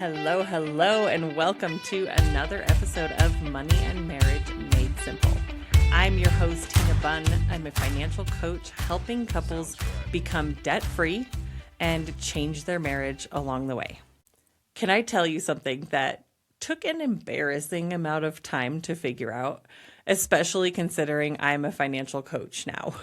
Hello, hello, and welcome to another episode of Money and Marriage Made Simple. I'm your host, Tina Bunn. I'm a financial coach helping couples become debt-free and change their marriage along the way. Can I tell you something that took an embarrassing amount of time to figure out, especially considering I'm a financial coach now?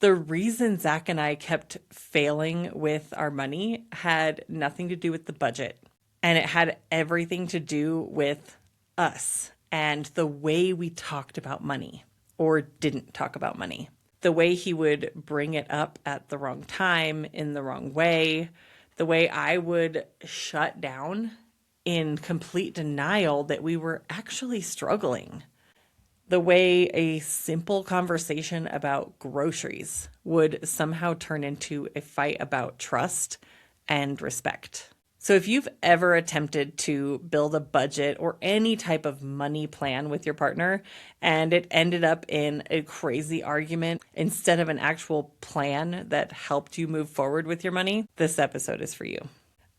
The reason Zach and I kept failing with our money had nothing to do with the budget, and it had everything to do with us and the way we talked about money or didn't talk about money. The way he would bring it up at the wrong time, in the wrong way, the way I would shut down in complete denial that we were actually struggling. The way a simple conversation about groceries would somehow turn into a fight about trust and respect. So if you've ever attempted to build a budget or any type of money plan with your partner and it ended up in a crazy argument instead of an actual plan that helped you move forward with your money, this episode is for you.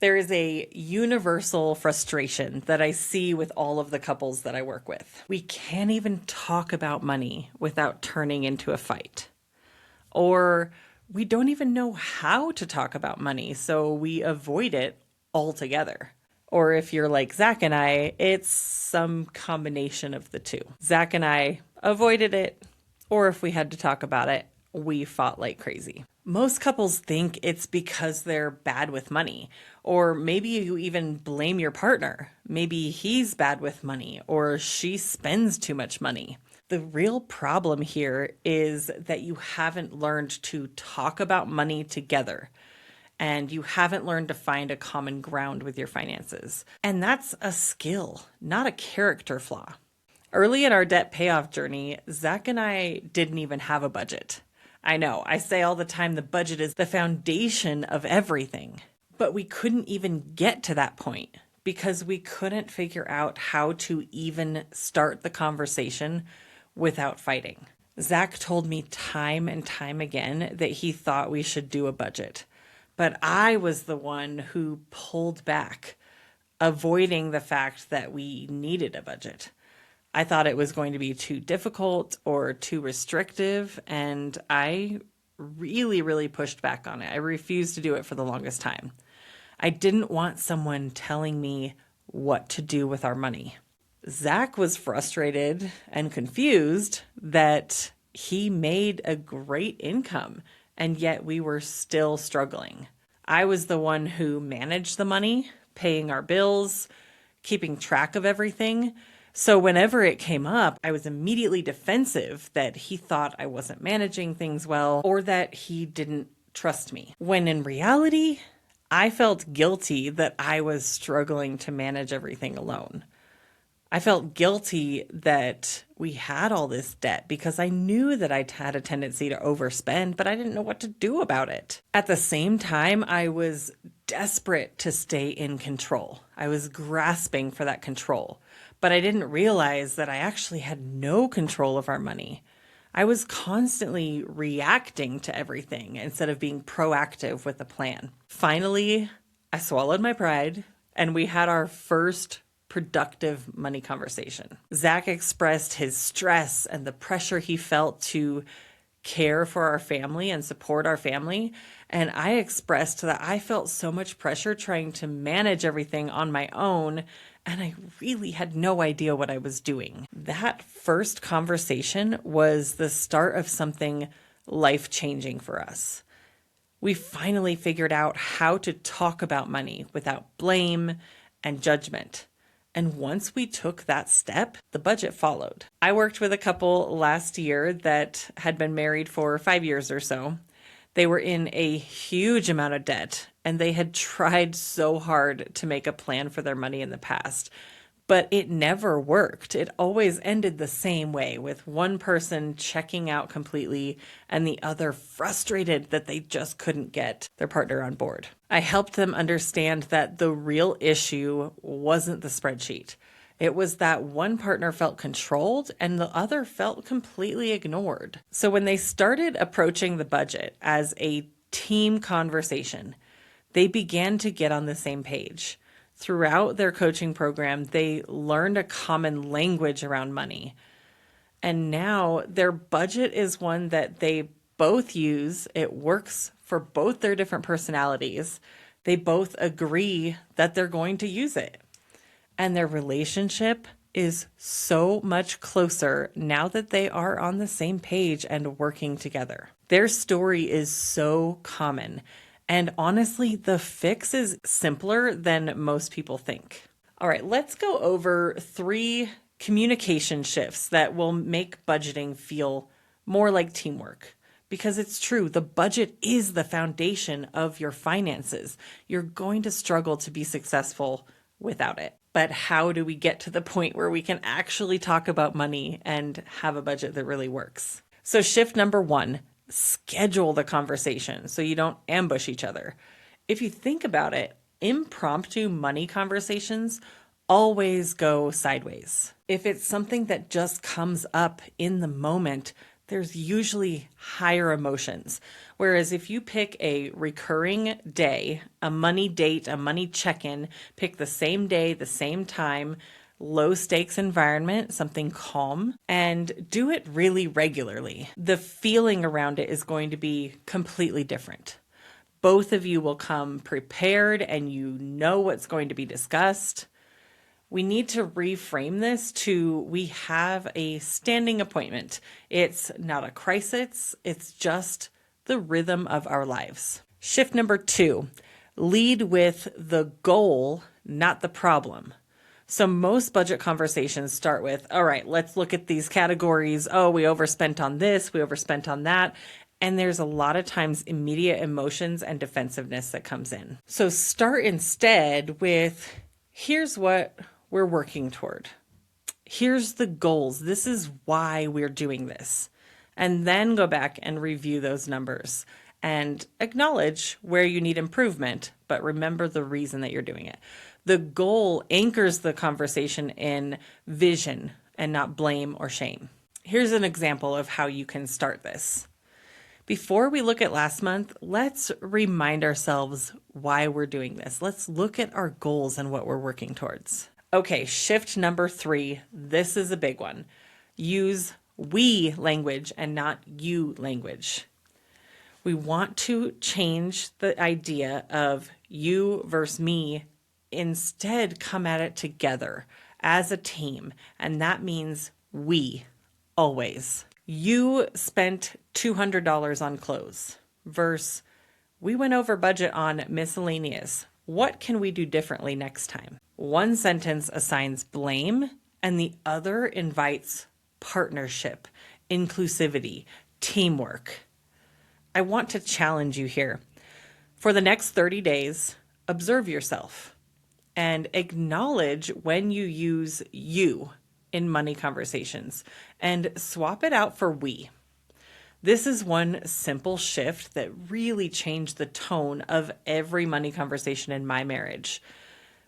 There is a universal frustration that I see with all of the couples that I work with. We can't even talk about money without turning into a fight. Or we don't even know how to talk about money, so we avoid it altogether. Or if you're like Zach and I, it's some combination of the two. Zach and I avoided it, or if we had to talk about it, we fought like crazy. Most couples think it's because they're bad with money, or maybe you even blame your partner. Maybe he's bad with money, or she spends too much money. The real problem here is that you haven't learned to talk about money together, and you haven't learned to find a common ground with your finances. And that's a skill, not a character flaw. Early in our debt payoff journey, Zach and I didn't even have a budget. I know, I say all the time the budget is the foundation of everything, but we couldn't even get to that point because we couldn't figure out how to even start the conversation without fighting. Zach told me time and time again that he thought we should do a budget, but I was the one who pulled back, avoiding the fact that we needed a budget. I thought it was going to be too difficult or too restrictive, and I really pushed back on it. I refused to do it for the longest time. I didn't want someone telling me what to do with our money. Zach was frustrated and confused that he made a great income, and yet we were still struggling. I was the one who managed the money, paying our bills, keeping track of everything. So whenever it came up, I was immediately defensive that he thought I wasn't managing things well or that he didn't trust me. When in reality, I felt guilty that I was struggling to manage everything alone. I felt guilty that we had all this debt because I knew that I had a tendency to overspend, but I didn't know what to do about it. At the same time, I was desperate to stay in control. I was grasping for that control. But I didn't realize that I actually had no control of our money. I was constantly reacting to everything instead of being proactive with a plan. Finally, I swallowed my pride and we had our first productive money conversation. Zach expressed his stress and the pressure he felt to care for our family and support our family. And I expressed that I felt so much pressure trying to manage everything on my own, and I really had no idea what I was doing. That first conversation was the start of something life-changing for us. We finally figured out how to talk about money without blame and judgment. And once we took that step, the budget followed. I worked with a couple last year that had been married for 5 years or so. They were in a huge amount of debt, and they had tried so hard to make a plan for their money in the past, but it never worked. It always ended the same way, with one person checking out completely and the other frustrated that they just couldn't get their partner on board. I helped them understand that the real issue wasn't the spreadsheet. It was that one partner felt controlled and the other felt completely ignored. So when they started approaching the budget as a team conversation, They began to get on the same page. Throughout their coaching program, they learned a common language around money. And now their budget is one that they both use. It works for both their different personalities. They both agree that they're going to use it. And their relationship is so much closer now that they are on the same page and working together. Their story is so common. And honestly, the fix is simpler than most people think. All right, let's go over 3 communication shifts that will make budgeting feel more like teamwork. Because it's true, the budget is the foundation of your finances. You're going to struggle to be successful without it. But how do we get to the point where we can actually talk about money and have a budget that really works? So shift number 1, schedule the conversation so you don't ambush each other. If you think about it, impromptu money conversations always go sideways. If it's something that just comes up in the moment, there's usually higher emotions. Whereas if you pick a recurring day, a money date, a money check-in, pick the same day, the same time, low stakes environment, something calm, and do it really regularly, the feeling around it is going to be completely different. Both of you will come prepared and you know what's going to be discussed. We need to reframe this to we have a standing appointment. It's not a crisis, it's just the rhythm of our lives. Shift number 2, lead with the goal, not the problem. So most budget conversations start with, all right, let's look at these categories. Oh, we overspent on this, we overspent on that. And there's a lot of times immediate emotions and defensiveness that comes in. So start instead with, here's what we're working toward. Here's the goals. This is why we're doing this. And then go back and review those numbers and acknowledge where you need improvement, but remember the reason that you're doing it. The goal anchors the conversation in vision and not blame or shame. Here's an example of how you can start this. Before we look at last month, let's remind ourselves why we're doing this. Let's look at our goals and what we're working towards. Okay, shift number 3. This is a big one. Use we language and not you language. We want to change the idea of you versus me. Instead, come at it together as a team. And that means we, always. You spent $200 on clothes versus we went over budget on miscellaneous. What can we do differently next time? One sentence assigns blame and the other invites partnership, inclusivity, teamwork. I want to challenge you here. For the next 30 days, observe yourself and acknowledge when you use you in money conversations and swap it out for we. This is one simple shift that really changed the tone of every money conversation in my marriage.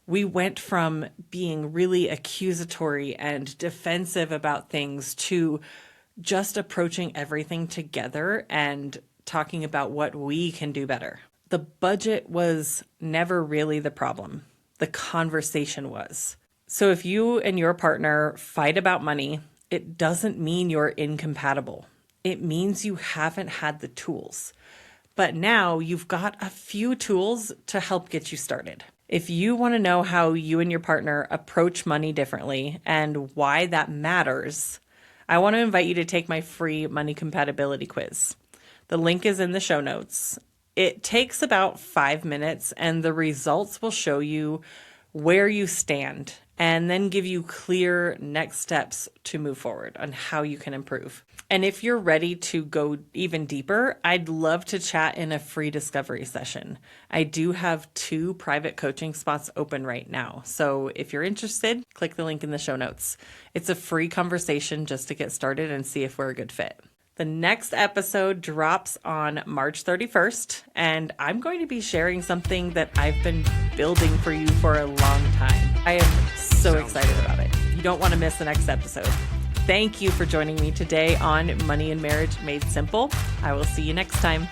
We went from being really accusatory and defensive about things to just approaching everything together and talking about what we can do better. The budget was never really the problem. The conversation was. So if you and your partner fight about money, it doesn't mean you're incompatible. It means you haven't had the tools. But now you've got a few tools to help get you started. If you want to know how you and your partner approach money differently and why that matters, I want to invite you to take my free money compatibility quiz. The link is in the show notes. It takes about 5 minutes and the results will show you where you stand and then give you clear next steps to move forward on how you can improve. And if you're ready to go even deeper, I'd love to chat in a free discovery session. I do have 2 private coaching spots open right now. So if you're interested, click the link in the show notes. It's a free conversation just to get started and see if we're a good fit. The next episode drops on March 31st, and I'm going to be sharing something that I've been building for you for a long time. I am so excited about it. You don't want to miss the next episode. Thank you for joining me today on Money and Marriage Made Simple. I will see you next time.